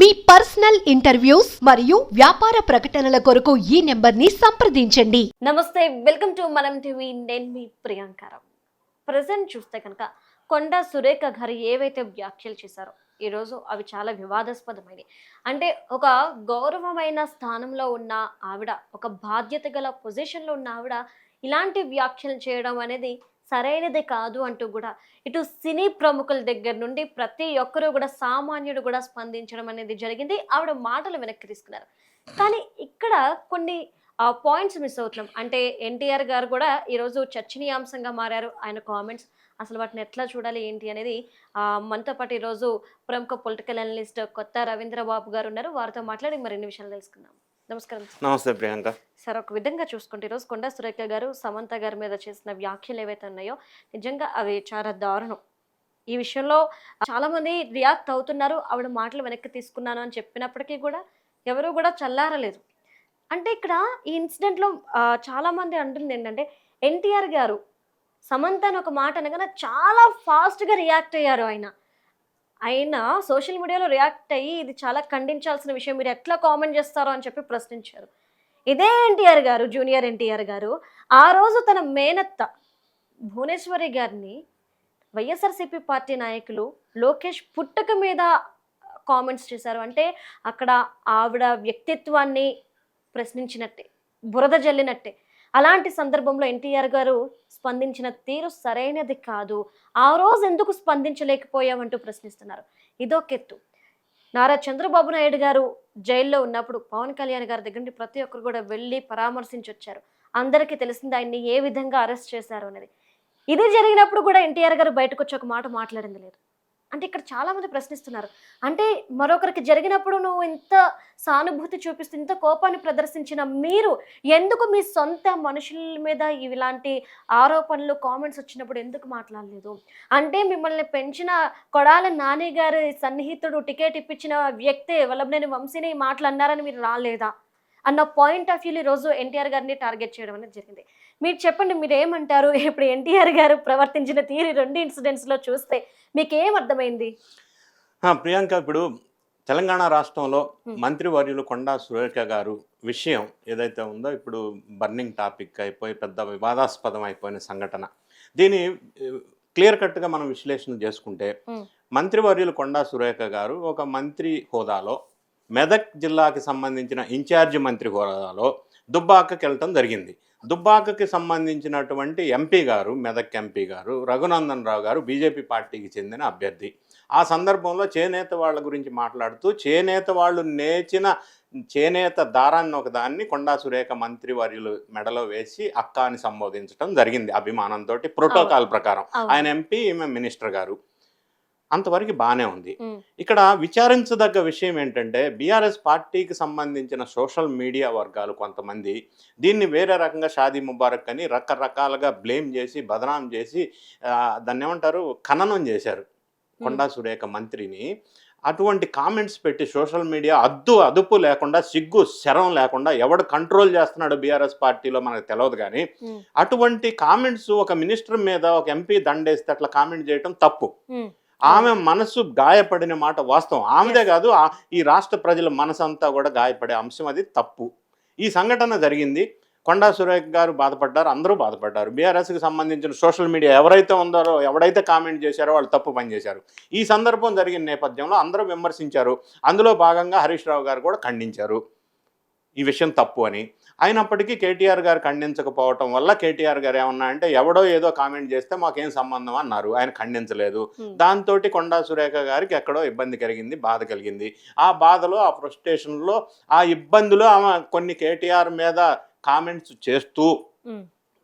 మీ personal interviews మరియు వ్యాపార ప్రకటనల కొరకు ఈ నెంబర్ని సంప్రదించండి. నమస్తే, వెల్కమ్ టు మనం టీవీ. నేను మీ ప్రియాంకారావు. ప్రజెంట్ చూస్తే కనుక కొండా సురేఖ గారు ఏవైతే వ్యాఖ్యలు చేశారో ఈరోజు అవి చాలా వివాదాస్పదమైనవి. అంటే ఒక గౌరవమైన స్థానంలో ఉన్న ఆవిడ, ఒక బాధ్యత గల పొజిషన్లో ఉన్న ఆవిడ ఇలాంటి వ్యాఖ్యలు చేయడం అనేది సరైనది కాదు అంటూ కూడా ఇటు సినీ ప్రముఖుల దగ్గర నుండి ప్రతి ఒక్కరూ కూడా, సామాన్యుడు కూడా స్పందించడం అనేది జరిగింది. ఆవిడ మాటలు వెనక్కి తీసుకున్నారు. కానీ ఇక్కడ కొన్ని పాయింట్స్ మిస్ అవుతున్నాం. అంటే ఎన్టీఆర్ గారు కూడా ఈరోజు చర్చనీయాంశంగా మారారు. ఆయన కామెంట్స్ అసలు వాటిని ఎట్లా చూడాలి ఏంటి అనేది మనతో పాటు ఈరోజు ప్రముఖ పొలిటికల్ అనలిస్ట్ కొత్త రవీంద్రబాబు గారు ఉన్నారు. వారితో మాట్లాడి మరిన్ని విషయాలు తెలుసుకుందాం. నమస్కారం. నమస్తే ప్రియాంక. సార్, ఒక విధంగా చూసుకుంటే ఈరోజు కొండా సురేఖ గారు సమంత గారి మీద చేసిన వ్యాఖ్యలు ఏవైతే ఉన్నాయో నిజంగా అవి చాలా దారుణం. ఈ విషయంలో చాలా మంది రియాక్ట్ అవుతున్నారు. ఆవిడ మాటలు వెనక్కి తీసుకున్నాను అని చెప్పినప్పటికీ కూడా ఎవరు కూడా చల్లారలేదు. అంటే ఇక్కడ ఈ ఇన్సిడెంట్లో చాలా మంది అంటుంది ఏంటంటే ఎన్టీఆర్ గారు సమంత అని ఒక మాట అనగానే చాలా ఫాస్ట్గా రియాక్ట్ అయ్యారు. ఆయన సోషల్ మీడియాలో రియాక్ట్ అయ్యి ఇది చాలా ఖండించాల్సిన విషయం, మీరు ఎట్లా కామెంట్ చేస్తారో అని చెప్పి ప్రశ్నించారు. ఇదే ఎన్టీఆర్ గారు, జూనియర్ ఎన్టీఆర్ గారు ఆ రోజు తన మేనత్త భువనేశ్వరి గారిని వైఎస్ఆర్సీపీ పార్టీ నాయకులు లోకేష్ పుట్టక మీద కామెంట్స్ చేశారు. అంటే అక్కడ ఆవిడ వ్యక్తిత్వాన్ని ప్రశ్నించినట్టే, బురద జల్లినట్టే. అలాంటి సందర్భంలో ఎన్టీఆర్ గారు స్పందించిన తీరు సరైనది కాదు. ఆ రోజు ఎందుకు స్పందించలేకపోయామంటూ ప్రశ్నిస్తున్నారు. ఇదొకెత్తు. నారా చంద్రబాబు నాయుడు గారు జైల్లో ఉన్నప్పుడు పవన్ కళ్యాణ్ గారి దగ్గర నుండి ప్రతి ఒక్కరు కూడా వెళ్ళి పరామర్శించి వచ్చారు. అందరికీ తెలిసింది ఆయన్ని ఏ విధంగా అరెస్ట్ చేశారు అనేది. ఇది జరిగినప్పుడు కూడా ఎన్టీఆర్ గారు బయటకు వచ్చి ఒక మాట మాట్లాడింది లేదు. అంటే ఇక్కడ చాలా మంది ప్రశ్నిస్తున్నారు. అంటే మరొకరికి జరిగినప్పుడు నువ్వు ఇంత సానుభూతి చూపిస్తూ ఇంత కోపాన్ని ప్రదర్శించిన మీరు ఎందుకు మీ సొంత మనుషుల మీద ఇలాంటి ఆరోపణలు, కామెంట్స్ వచ్చినప్పుడు ఎందుకు మాట్లాడలేదు? అంటే మిమ్మల్ని పెంచిన కొడాల నాని గారి సన్నిహితుడు, టికెట్ ఇప్పించిన వ్యక్తే వల్లభనేని వంశీని మాట్లాడినారని మీరు రాలేదా అన్న పాయింట్ ఆఫ్ వ్యూలో ఈరోజు ఎన్టీఆర్ గారిని టార్గెట్ చేయడం అనేది జరిగింది. మీరు చెప్పండి, మీరు ఏమంటారు? ఇప్పుడు ఎన్టీఆర్ గారు ప్రవర్తించిన తీరు రెండు ఇన్సిడెంట్స్లో చూస్తే మీకేం అర్థమైంది? ప్రియాంక, ఇప్పుడు తెలంగాణ రాష్ట్రంలో మంత్రివర్యులు కొండా సురేఖ గారు విషయం ఏదైతే ఉందో ఇప్పుడు బర్నింగ్ టాపిక్ అయిపోయి పెద్ద వివాదాస్పదం అయిపోయిన సంఘటన. దీన్ని క్లియర్ కట్గా మనం విశ్లేషణ చేసుకుంటే మంత్రివర్యులు కొండా సురేఖ గారు ఒక మంత్రి హోదాలో, మెదక్ జిల్లాకి సంబంధించిన ఇన్ఛార్జి మంత్రి హోదాలో దుబ్బాకకి వెళ్ళటం జరిగింది. దుబ్బాకకి సంబంధించినటువంటి ఎంపీ గారు, మెదక్ ఎంపీ గారు రఘునందన్ రావు గారు బీజేపీ పార్టీకి చెందిన అభ్యర్థి. ఆ సందర్భంలో చేనేత వాళ్ళ గురించి మాట్లాడుతూ చేనేత వాళ్ళు నేచిన చేనేత దారాన్ని ఒకదాన్ని కొండా సురేఖ మంత్రివర్యులు మెడలో వేసి అక్క అని సంబోధించడం జరిగింది అభిమానంతో, ప్రోటోకాల్ ప్రకారం. ఆయన ఎంపీ, ఈమె మినిస్టర్ గారు. అంతవరకు బాగానే ఉంది. ఇక్కడ విచారించదగ్గ విషయం ఏంటంటే బీఆర్ఎస్ పార్టీకి సంబంధించిన సోషల్ మీడియా వర్గాలు కొంతమంది దీన్ని వేరే రకంగా షాదీ ముబారక్ అని రకరకాలుగా బ్లేమ్ చేసి, బదనాం చేసి, దాన్ని ఏమంటారు, ఖననం చేశారు కొండా సురేఖ మంత్రిని. అటువంటి కామెంట్స్ పెట్టి సోషల్ మీడియా అదుపు లేకుండా, సిగ్గు శరం లేకుండా ఎవడు కంట్రోల్ చేస్తున్నాడు బీఆర్ఎస్ పార్టీలో మనకు తెలియదు. కానీ అటువంటి కామెంట్స్ ఒక మినిస్టర్ మీద ఒక ఎంపీ దండేస్తే అట్లా కామెంట్ చేయటం తప్పు. ఆమె మనసు గాయపడిన మాట వాస్తవం. ఆమెదే కాదు, ఈ రాష్ట్ర ప్రజల మనసు అంతా కూడా గాయపడే అంశం, అది తప్పు. ఈ సంఘటన జరిగింది. కొండా సురేఖ గారు బాధపడ్డారు, అందరూ బాధపడ్డారు. బీఆర్ఎస్కి సంబంధించిన సోషల్ మీడియా ఎవరైతే ఉందారో, ఎవడైతే కామెంట్ చేశారో వాళ్ళు తప్పు పనిచేశారు. ఈ సందర్భం జరిగిన నేపథ్యంలో అందరూ విమర్శించారు. అందులో భాగంగా హరీష్ రావు గారు కూడా ఖండించారు ఈ విషయం తప్పు అని. అయినప్పటికీ కేటీఆర్ గారు ఖండించకపోవటం వల్ల కేటీఆర్ గారు ఏమన్నా అంటే ఎవడో ఏదో కామెంట్ చేస్తే మాకేం సంబంధం అన్నారు. ఆయన ఖండించలేదు. దాంతో కొండా సురేఖ గారికి ఎక్కడో ఇబ్బంది కలిగింది, బాధ కలిగింది. ఆ బాధలో, ఆ ఫ్రస్ట్రేషన్లో, ఆ ఇబ్బందులో ఆమె కొన్ని కేటీఆర్ మీద కామెంట్స్ చేస్తూ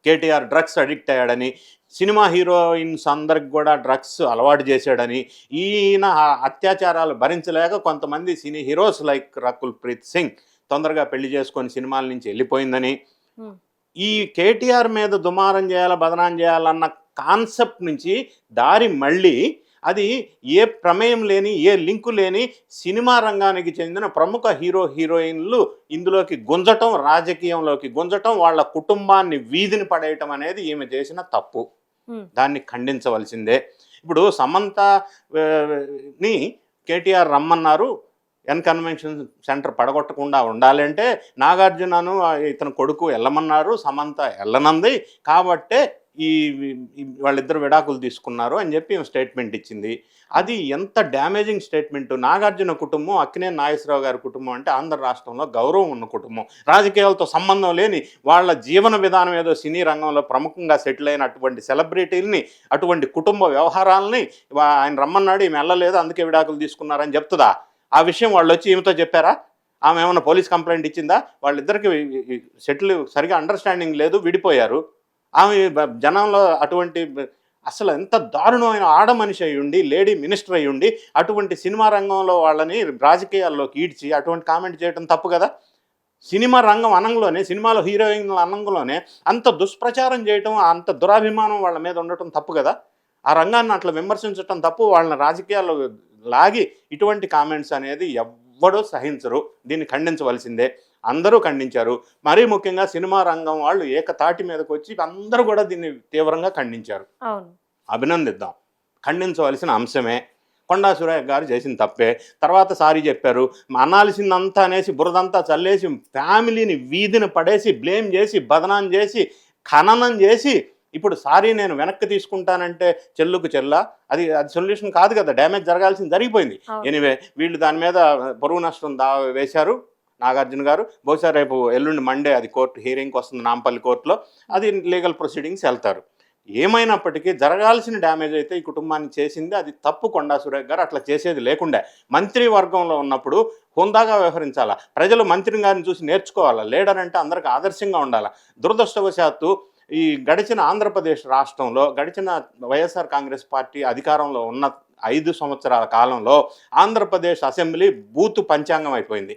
కేటీఆర్ డ్రగ్స్ అడిక్ట్ అయ్యాడని, సినిమా హీరోయిన్స్ అందరికి కూడా డ్రగ్స్ అలవాటు చేశాడని, ఈయన అత్యాచారాలు భరించలేక కొంతమంది cine heroes like Rakul Preet Singh తొందరగా పెళ్లి చేసుకొని సినిమాల నుంచి వెళ్ళిపోయిందని, ఈ కేటీఆర్ మీద దుమారం చేయాలా, బదనాం చేయాలన్న కాన్సెప్ట్ నుంచి దారి మళ్ళీ అది ఏ ప్రమేయం లేని, ఏ లింకు లేని సినిమా రంగానికి చెందిన ప్రముఖ హీరోయిన్లు ఇందులోకి గుంజటం, రాజకీయంలోకి గుంజటం, వాళ్ళ కుటుంబాన్ని వీధిని పడేయటం అనేది ఈమె చేసిన తప్పు. దాన్ని ఖండించవలసిందే. ఇప్పుడు సమంతని కేటీఆర్ రమ్మన్నారు, కన్వెన్షన్ సెంటర్ పడగొట్టకుండా ఉండాలంటే నాగార్జునను ఇతని కొడుకు వెళ్ళమన్నారు, సమంత వెళ్ళనంది కాబట్టే వాళ్ళిద్దరు విడాకులు తీసుకున్నారు అని చెప్పి స్టేట్మెంట్ ఇచ్చింది. అది ఎంత డ్యామేజింగ్ స్టేట్మెంట్. నాగార్జున కుటుంబం, అక్కినేని నాగేశ్వరరావు గారి కుటుంబం అంటే ఆంధ్ర రాష్ట్రంలో గౌరవం ఉన్న కుటుంబం, రాజకీయాలతో సంబంధం లేని వాళ్ళ జీవన విధానం ఏదో సినీ రంగంలో ప్రముఖంగా సెటిల్ అయిన అటువంటి సెలబ్రిటీలని, అటువంటి కుటుంబ వ్యవహారాలని ఆయన రమ్మన్నాడు, ఈమె వెళ్ళలేదు అందుకే విడాకులు తీసుకున్నారని చెప్తుందా? ఆ విషయం వాళ్ళు వచ్చి ఈమెతో చెప్పారా? ఆమె ఏమైనా పోలీస్ కంప్లైంట్ ఇచ్చిందా? వాళ్ళిద్దరికి సెటిల్ సరిగా అండర్స్టాండింగ్ లేదు, విడిపోయారు. ఆమె జనంలో అటువంటి అసలు ఎంత దారుణమైన ఆడ మనిషి అయి ఉండి, లేడీ మినిస్టర్ అయి ఉండి, అటువంటి సినిమా రంగంలో వాళ్ళని రాజకీయాల్లోకి ఈడ్చి అటువంటి కామెంట్ చేయడం తప్పు కదా. సినిమా రంగం అనంలోనే, సినిమాలో హీరోయిన్ల అనంలోనే అంత దుష్ప్రచారం చేయటం, అంత దురాభిమానం వాళ్ళ మీద ఉండటం తప్పు కదా. ఆ రంగాన్ని అట్లా విమర్శించడం తప్పు. వాళ్ళని రాజకీయాల్లో లాగి ఇటువంటి కామెంట్స్ అనేది ఎవ్వడూ సహించరు. దీన్ని ఖండించవలసిందే. అందరూ ఖండించారు. మరీ ముఖ్యంగా సినిమా రంగం వాళ్ళు ఏకతాటి మీదకి వచ్చి అందరూ కూడా దీన్ని తీవ్రంగా ఖండించారు. అభినందిద్దాం. ఖండించవలసిన అంశమే. కొండా సురేఖ గారు చేసిన తప్పే. తర్వాత సారీ చెప్పారు. అనాల్సిందంతా అనేసి బురదంతా చల్లేసి ఫ్యామిలీని వీధిని పడేసి బ్లేమ్ చేసి బదనాం చేసి ఖననం చేసి ఇప్పుడు సారీ నేను వెనక్కి తీసుకుంటానంటే చెల్లుకు చెల్లా, అది సొల్యూషన్ కాదు కదా. డ్యామేజ్ జరగాల్సింది జరిగిపోయింది. ఎనీవే వీళ్ళు దాని మీద పరువు నష్టం వేశారు నాగార్జున గారు. బహుశా రేపు ఎల్లుండి మండే అది కోర్టు హీరింగ్కి వస్తుంది నాంపల్లి కోర్టులో. అది లీగల్ ప్రొసీడింగ్స్ వెళ్తారు. ఏమైనప్పటికీ జరగాల్సిన డ్యామేజ్ అయితే ఈ కుటుంబాన్ని చేసింది. అది తప్పు. కొండా సురేఖ గారు అట్లా చేసేది లేకుండా మంత్రివర్గంలో ఉన్నప్పుడు హుందాగా వ్యవహరించాలా. ప్రజలు మంత్రి గారిని చూసి నేర్చుకోవాలా. లీడర్ అంటే అందరికీ ఆదర్శంగా ఉండాలా. దురదృష్టవశాత్తు ఈ గడిచిన ఆంధ్రప్రదేశ్ రాష్ట్రంలో గడిచిన వైఎస్ఆర్ కాంగ్రెస్ పార్టీ అధికారంలో ఉన్న 5 సంవత్సరాల కాలంలో ఆంధ్రప్రదేశ్ అసెంబ్లీ బూతు పంచాంగం అయిపోయింది.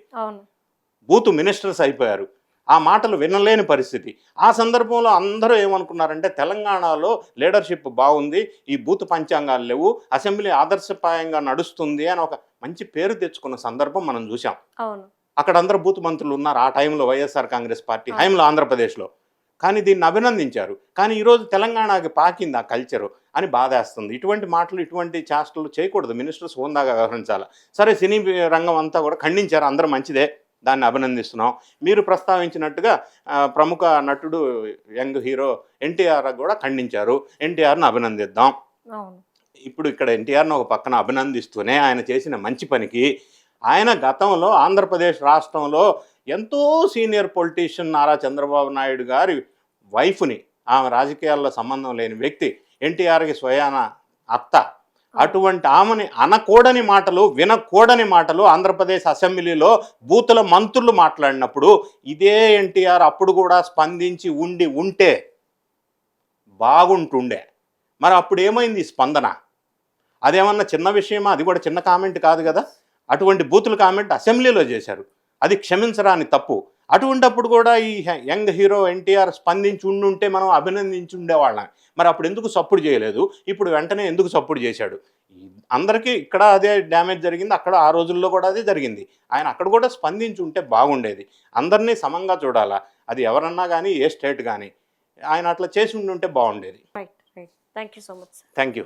బూతు మినిస్టర్స్ అయిపోయారు. ఆ మాటలు వినలేని పరిస్థితి. ఆ సందర్భంలో అందరూ ఏమనుకున్నారంటే తెలంగాణలో లీడర్షిప్ బాగుంది, ఈ బూతు పంచాంగాలు లేవు, అసెంబ్లీ ఆదర్శప్రాయంగా నడుస్తుంది అని ఒక మంచి పేరు తెచ్చుకున్న సందర్భం మనం చూసాం. అక్కడ అందరూ బూతు మంత్రులు ఉన్నారు ఆ టైంలో వైఎస్ఆర్ కాంగ్రెస్ పార్టీ హయాంలో ఆంధ్రప్రదేశ్లో. కానీ దీన్ని అభినందించారు. కానీ ఈరోజు తెలంగాణకి పాకింది ఆ కల్చరు అని బాధేస్తుంది. ఇటువంటి మాటలు ఇటువంటి చేష్టలు చేయకూడదు. మినిస్టర్స్ హోందాగా వ్యవహరించాలి. సరే సినీ రంగం అంతా కూడా ఖండించారు. అందరూ మంచిదే, దాన్ని అభినందిస్తున్నాం. మీరు ప్రస్తావించినట్టుగా ప్రముఖ నటుడు యంగ్ హీరో ఎన్టీఆర్ కూడా ఖండించారు. ఎన్టీఆర్ను అభినందిద్దాం. ఇప్పుడు ఇక్కడ ఎన్టీఆర్ను ఒక పక్కన అభినందిస్తూనే ఆయన చేసిన మంచి పనికి ఆయన గతంలో ఆంధ్రప్రదేశ్ రాష్ట్రంలో ఎంతో సీనియర్ పొలిటీషియన్ నారా చంద్రబాబు నాయుడు గారి వైఫ్ని, ఆమె రాజకీయాల్లో సంబంధం లేని వ్యక్తి, ఎన్టీఆర్కి స్వయాన అత్త, అటువంటి ఆమెని అనకూడని మాటలు వినకూడని మాటలు ఆంధ్రప్రదేశ్ అసెంబ్లీలో బూతుల మంత్రులు మాట్లాడినప్పుడు ఇదే ఎన్టీఆర్ అప్పుడు కూడా స్పందించి ఉంటే బాగుంటుండే. మరి అప్పుడు ఏమైంది స్పందన? అదేమన్నా చిన్న విషయమా? అది కూడా చిన్న కామెంట్ కాదు కదా. అటువంటి బూతుల కామెంట్ అసెంబ్లీలో చేశారు. అది క్షమించరాని తప్పు. అటువంటప్పుడు కూడా ఈ యంగ్ హీరో ఎన్టీఆర్ స్పందించి ఉండుంటే మనం అభినందించి ఉండేవాళ్ళం. మరి అప్పుడు ఎందుకు సపోర్ట్ చేయలేదు? ఇప్పుడు వెంటనే ఎందుకు సపోర్ట్ చేశాడు? అందరికీ ఇక్కడ అదే డ్యామేజ్ జరిగింది, అక్కడ ఆ రోజుల్లో కూడా అదే జరిగింది. ఆయన అక్కడ కూడా స్పందించి ఉంటే బాగుండేది. అందరినీ సమంగా చూడాలా. అది ఎవరన్నా కానీ, ఏ స్టేట్ కానీ. ఆయన అట్లా చేసి ఉండుంటే బాగుండేది. Thank you so much. Thank you.